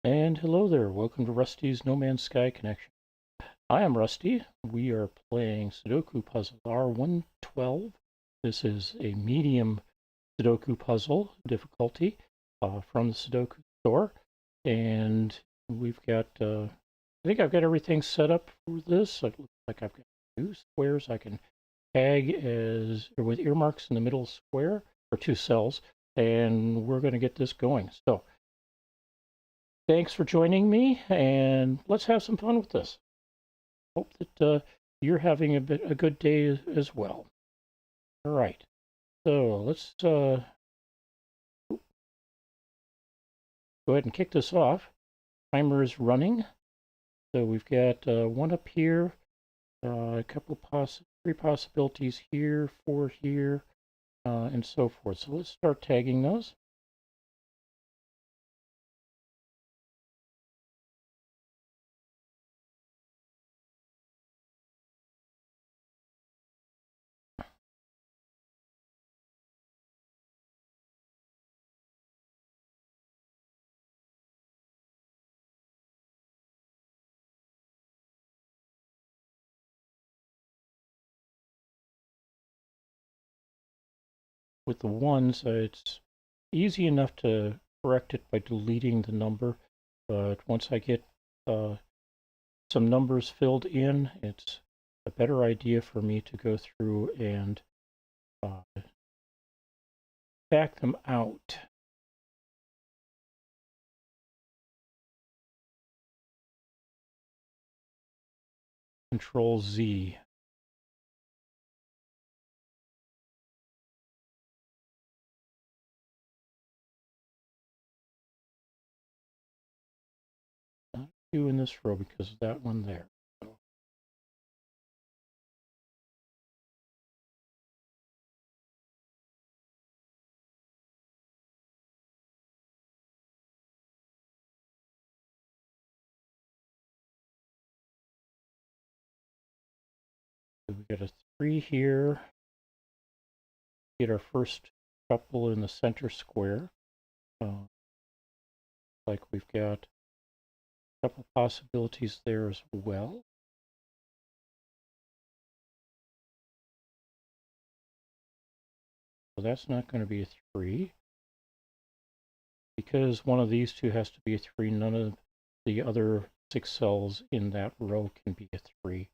And hello there, welcome to Rusty's No Man's Sky Connection. I am Rusty. We are playing Sudoku Puzzle R112. This is a medium Sudoku puzzle difficulty from the Sudoku store. And we've got, I think I've got everything set up for this. It looks like I've got two squares I can tag as, or with earmarks in the middle square, or two cells. And we're going to get this going. So, thanks for joining me, and let's have some fun with this. Hope that you're having a good day as well. All right, so let's go ahead and kick this off. Timer is running, so we've got one up here, a couple three possibilities here, four here, and so forth. So let's start tagging those. With the ones, it's easy enough to correct it by deleting the number, but once I get some numbers filled in, it's a better idea for me to go through and back them out. Control Z. Not two in this row because of that one there. So we got a 3 here. Get our first couple in the center square. Like we've got a couple possibilities there as well. So that's not going to be a 3. Because one of these two has to be a 3, none of the other 6 cells in that row can be a 3.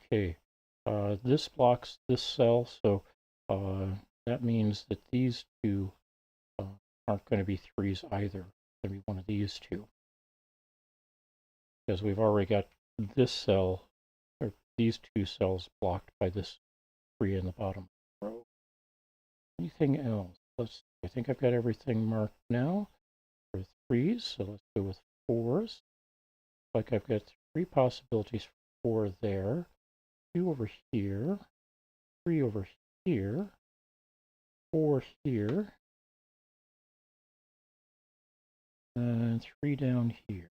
Okay, this blocks this cell, so that means that these two aren't going to be 3s either. It's going to be one of these two. Because we've already got this cell, or these two cells blocked by this 3 in the bottom row. Anything else? I think I've got everything marked now for 3s, so let's go with 4s. Like I've got 3 possibilities for 4 there. 2 over here, 3 over here, 4 here, and 3 down here.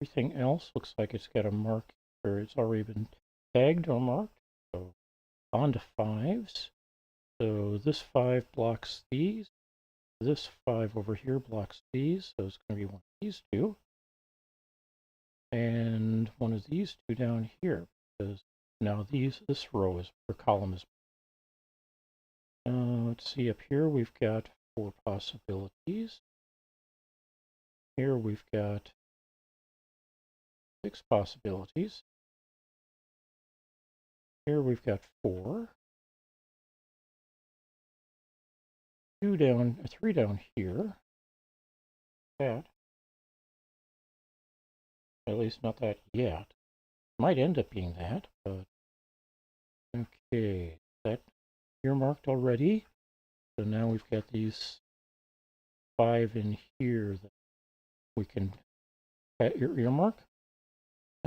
Everything else looks like it's got a mark, or it's already been tagged or marked. So on to 5s. So this 5 blocks these. This 5 over here blocks these, so it's going to be one of these two. And one of these two down here, because now this row is, or column is. Let's see, up here we've got 4 possibilities. Here we've got 6 possibilities. Here we've got 4. 3 down here. That. At least not that yet. Might end up being that, but okay. That earmarked already. So now we've got these 5 in here that we can earmark.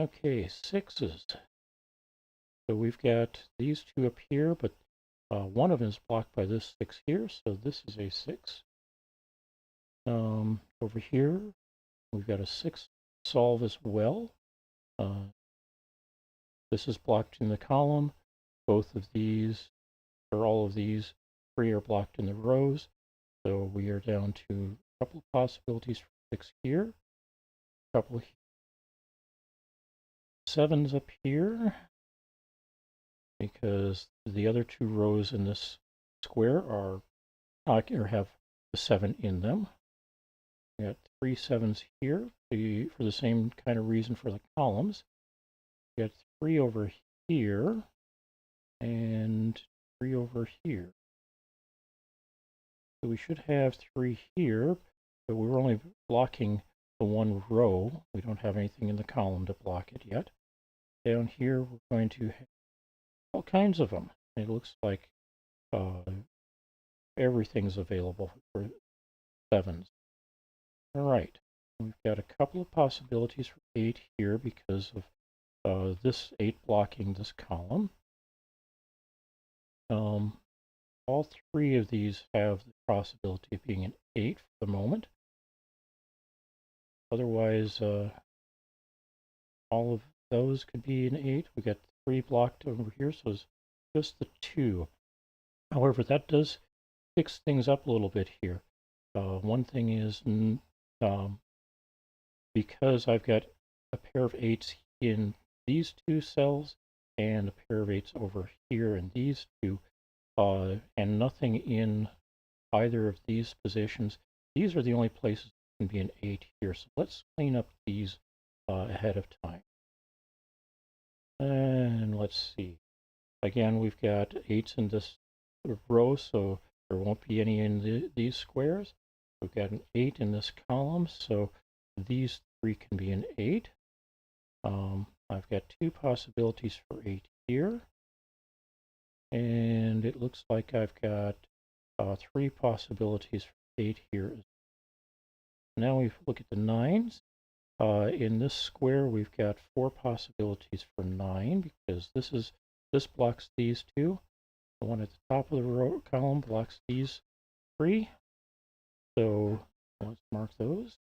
Okay, 6s. So we've got these 2 up here, but one of them is blocked by this 6 here, so this is a 6. Over here, we've got a 6 solve as well. This is blocked in the column. both of these, or all of these, 3 are blocked in the rows. So we are down to a couple of possibilities for 6 here, a couple of 7s up here, because the other 2 rows in this square are or have the 7 in them. We got 3 7s here for the same kind of reason for the columns. We got 3 over here and 3 over here. So we should have 3 here, but we're only blocking the one row. We don't have anything in the column to block it yet. Down here, we're going to have all kinds of them. It looks like everything's available for 7s. All right, we've got a couple of possibilities for 8 here because of this 8 blocking this column. All 3 of these have the possibility of being an 8 for the moment. Otherwise, all of those could be an 8. We got 3 blocked over here, so it's just the 2. However, that does fix things up a little bit here. One thing is, because I've got a pair of 8s in these 2 cells and a pair of 8s over here in these 2, and nothing in either of these positions, these are the only places that can be an 8 here. So let's clean up these ahead of time. And let's see. Again, we've got 8s in this row, so there won't be any in these squares. We've got an 8 in this column, so these 3 can be an 8. I've got 2 possibilities for 8 here. And it looks like I've got 3 possibilities for 8 here. Now we look at the 9s. In this square, we've got 4 possibilities for 9 because this blocks these 2. The one at the top of the row column blocks these 3. So let's mark those.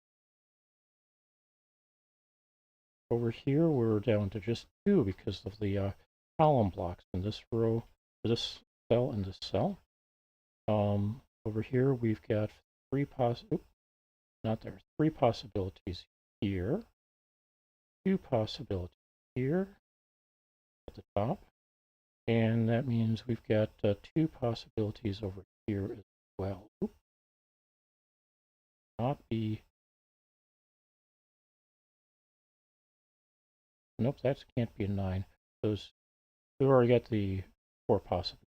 Over here, we're down to just 2 because of the column blocks in this row, this cell, and this cell. Over here, we've got 3 possibilities here, 2 possibilities here at the top, and that means we've got 2 possibilities over here as well. Nope, that can't be a 9. We've already got the 4 possibilities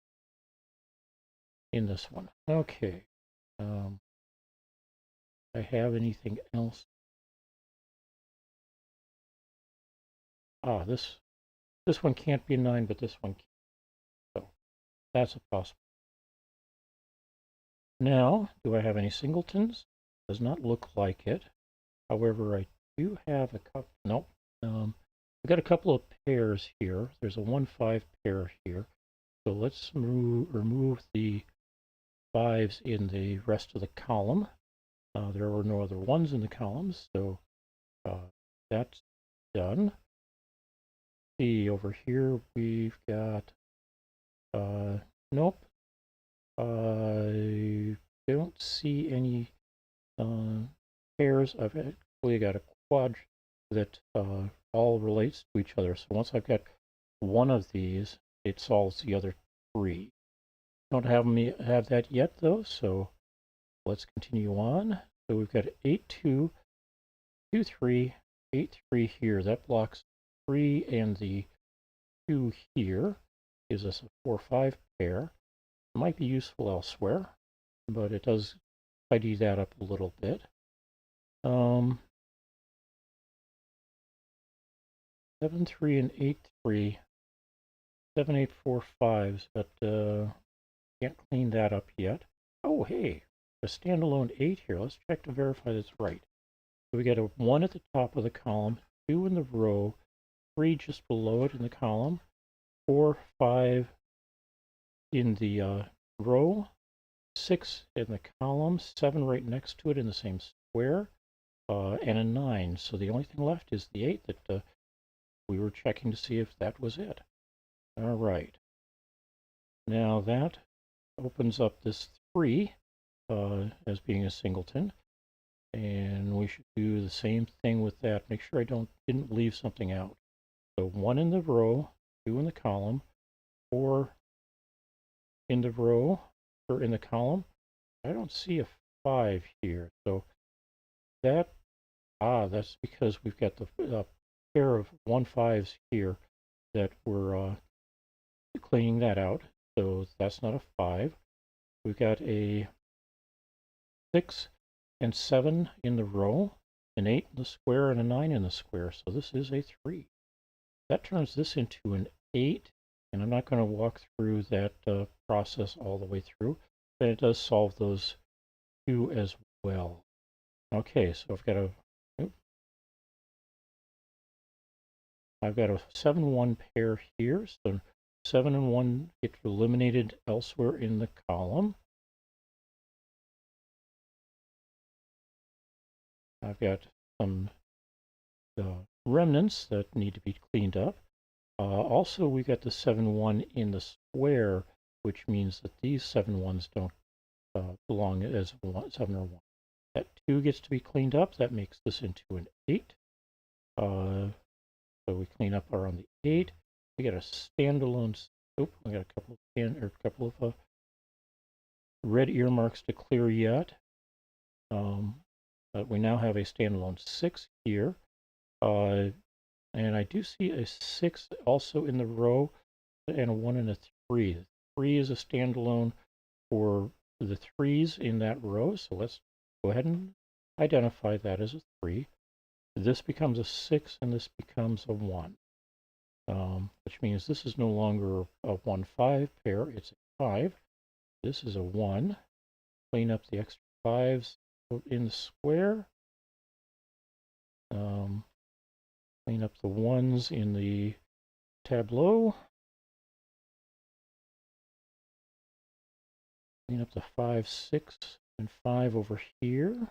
in this one. Okay. I have anything else? This one can't be a 9, but this one can. So that's a possibility. Now, do I have any singletons? Does not look like it. However, I do have a couple. Nope. I've got a couple of pairs here. There's a 1-5 pair here. So let's remove the 5s in the rest of the column. There were no other 1s in the columns, so that's done. See, over here we've got, nope. I don't see any pairs. I've actually got a quad that all relates to each other. So once I've got one of these, it solves the other 3. Don't have that yet though, so let's continue on. So we've got 8, 2, 2, 3, 8, 3 here. That blocks 3 and the 2 here. Gives us a 4-5 pair. It might be useful elsewhere, but it does tidy that up a little bit. 7, 3, and 8, 3. 7, 8, 4, 5s, but can't clean that up yet. Oh, hey, a standalone 8 here. Let's check to verify that's right. So we got a 1 at the top of the column, 2 in the row, 3 just below it in the column, 4, 5 in the row, 6 in the column, 7 right next to it in the same square, and a 9. So the only thing left is the 8 that we were checking to see if that was it. All right. Now that opens up this 3 as being a singleton. And we should do the same thing with that. Make sure I didn't leave something out. So 1 in the row, 2 in the column, 4 in the row, or in the column. I don't see a 5 here. So that's because we've got the pair of 1 5s here that we're cleaning that out. So that's not a 5. We've got a 6 and 7 in the row, an 8 in the square, and a 9 in the square. So this is a 3. That turns this into an 8, and I'm not going to walk through that process all the way through, but it does solve those 2 as well. Okay, so I've got a 7-1 pair here, so 7 and 1 get eliminated elsewhere in the column. I've got some remnants that need to be cleaned up. Also, we got the 7-1 in the square, which means that these 7-1s don't belong as 7 or 1. That 2 gets to be cleaned up. That makes this into an 8. So we clean up around the 8. We got a standalone. We got a couple of red earmarks to clear yet. But we now have a standalone 6 here. And I do see a 6 also in the row, and a 1 and a 3. The 3 is a standalone for the 3s in that row, so let's go ahead and identify that as a 3. This becomes a 6, and this becomes a 1, which means this is no longer a 1-5 pair, it's a 5. This is a 1. Clean up the extra 5s in the square. Clean up the 1s in the tableau. Clean up the 5, 6, and 5 over here.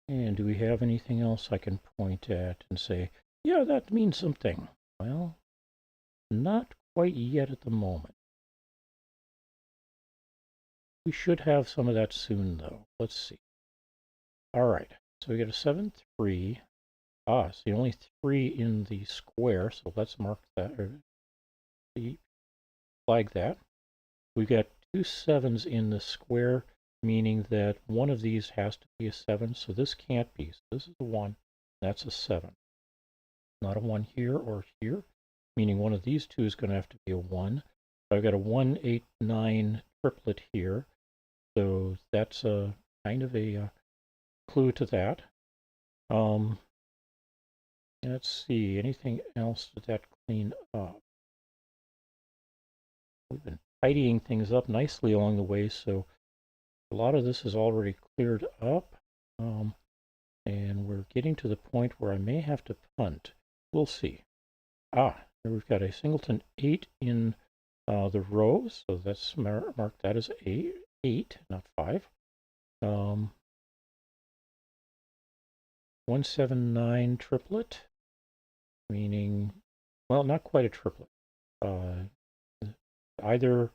And do we have anything else I can point at and say, yeah, that means something? Well, not quite yet at the moment. We should have some of that soon, though. Let's see. All right, so we get a 7, 3. It's the only 3 in the square, so let's mark that, or flag that. We've got 2 7s in the square, meaning that one of these has to be a 7, so this can't be. So this is a 1, that's a 7. Not a 1 here or here, meaning one of these 2 is going to have to be a 1. So I've got a 1, 8, 9 triplet here, so that's a kind of a clue to that. Let's see, anything else that clean up? We've been tidying things up nicely along the way, so a lot of this is already cleared up, and we're getting to the point where I may have to punt. We'll see. Here we've got a singleton 8 in the row, so that's marked that as 8, not 5. 1, 7, 9 triplet, meaning, well, not quite a triplet. Either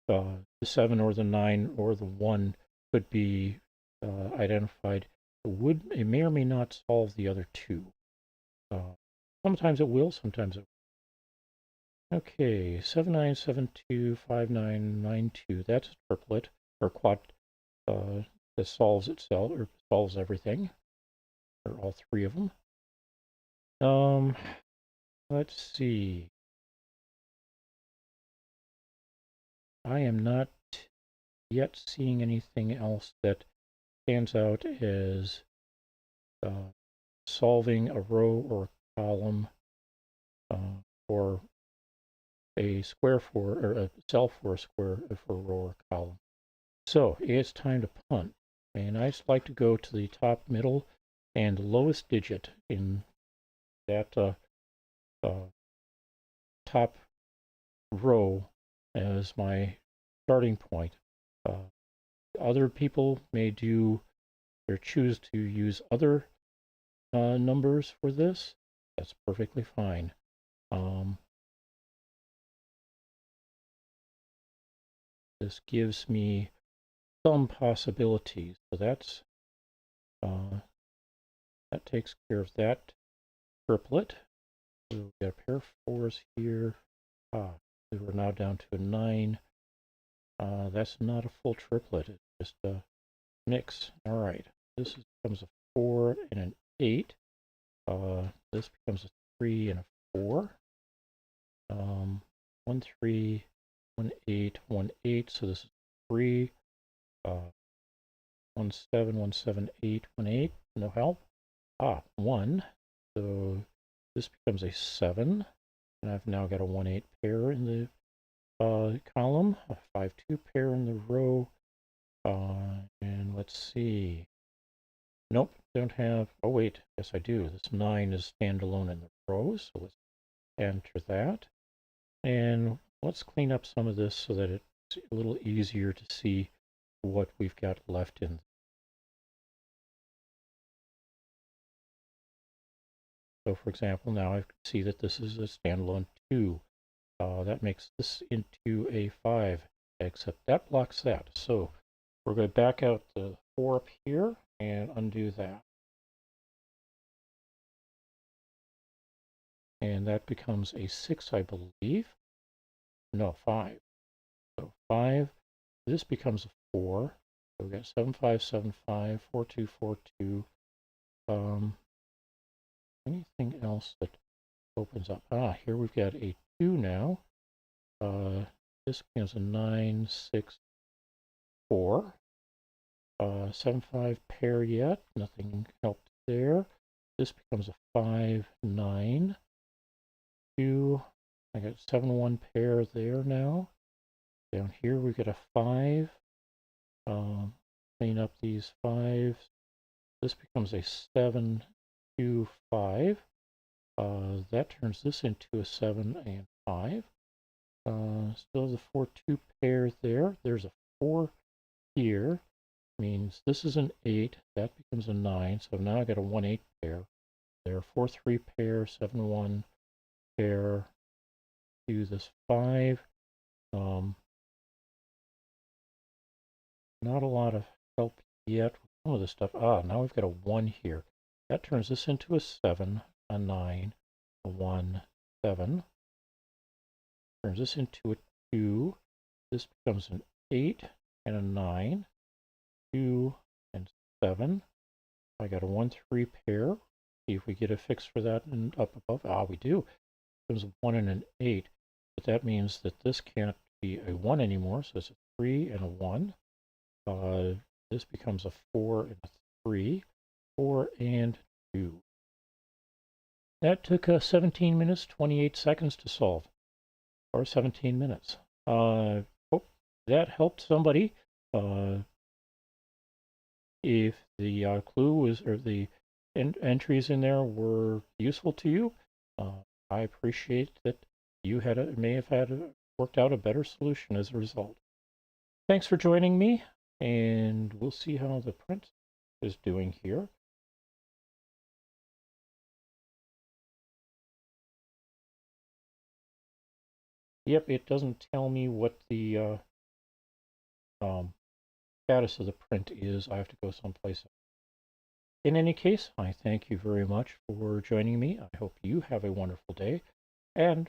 the 7 or the 9 or the 1 could be identified. It may or may not solve the other 2. Sometimes it will, sometimes it won't. Okay, 7, 9, 7, 2, 5, 9, 9, 2. That's a triplet, or quad, that solves itself, or solves everything, or all 3 of them. Let's see. I am not yet seeing anything else that stands out as solving a row or a column or a square for, or a cell for a square for a row or column. So it's time to punt, and I just like to go to the top, middle, and lowest digit in that top row as my starting point. Other people may do or choose to use other numbers for this. That's perfectly fine. This gives me some possibilities. So that takes care of that triplet. So we've got a pair of 4s here. We're now down to a 9. That's not a full triplet. It's just a mix. All right. This becomes a 4 and an 8. This becomes a 3 and a 4. 1 3, 1 8, 1 8. So this is 3. 1 7, 1 7, 8, 1 8. No help. 1. So this becomes a 7. And I've now got a 1 8 pair in the column, a 5 2 pair in the row. And let's see. Nope, don't have. Oh, wait. Yes, I do. This 9 is standalone in the rows. So let's enter that. And let's clean up some of this so that it's a little easier to see what we've got left in. So, for example, now I can see that this is a standalone 2. That makes this into a 5, except that blocks that. So we're going to back out the 4 up here and undo that. And that becomes a 6, I believe. No, 5. So 5. This becomes a 4. So we've got 7 5 7 5 4 2 4 2. Anything else that opens up? Here we've got a 2 now. This becomes a 9 6 4. 7 5 pair yet. Nothing helped there. This becomes a 5 9 2. I got 7 1 pair there now. Down here we got a 5. Clean up these 5s. This becomes a 7 2 5. That turns this into a 7 and 5. Still the 4 2 pair there. There's a 4 here. Means this is an 8. That becomes a 9. So now I got a 1 8 pair. There 4 3 pair, 7 1 pair. Do this 5. Not a lot of help yet with some of this stuff. Now we've got a 1 here. That turns this into a 7, a 9, a 1, 7. Turns this into a 2. This becomes an 8 and a 9, 2 and 7. I got a 1 3 pair. See if we get a fix for that and up above. We do. It becomes a 1 and an 8. But that means that this can't be a 1 anymore. So it's a 3 and a 1. This becomes a 4 and a 3, 4 and 2. That took 17 minutes, 28 seconds to solve, or 17 minutes. Hope that helped somebody. If the clue was, or the entries in there were useful to you, I appreciate that you may have worked out a better solution as a result. Thanks for joining me. And we'll see how the print is doing here. Yep, it doesn't tell me what the status of the print is. I have to go someplace else. In any case, I thank you very much for joining me. I hope you have a wonderful day. And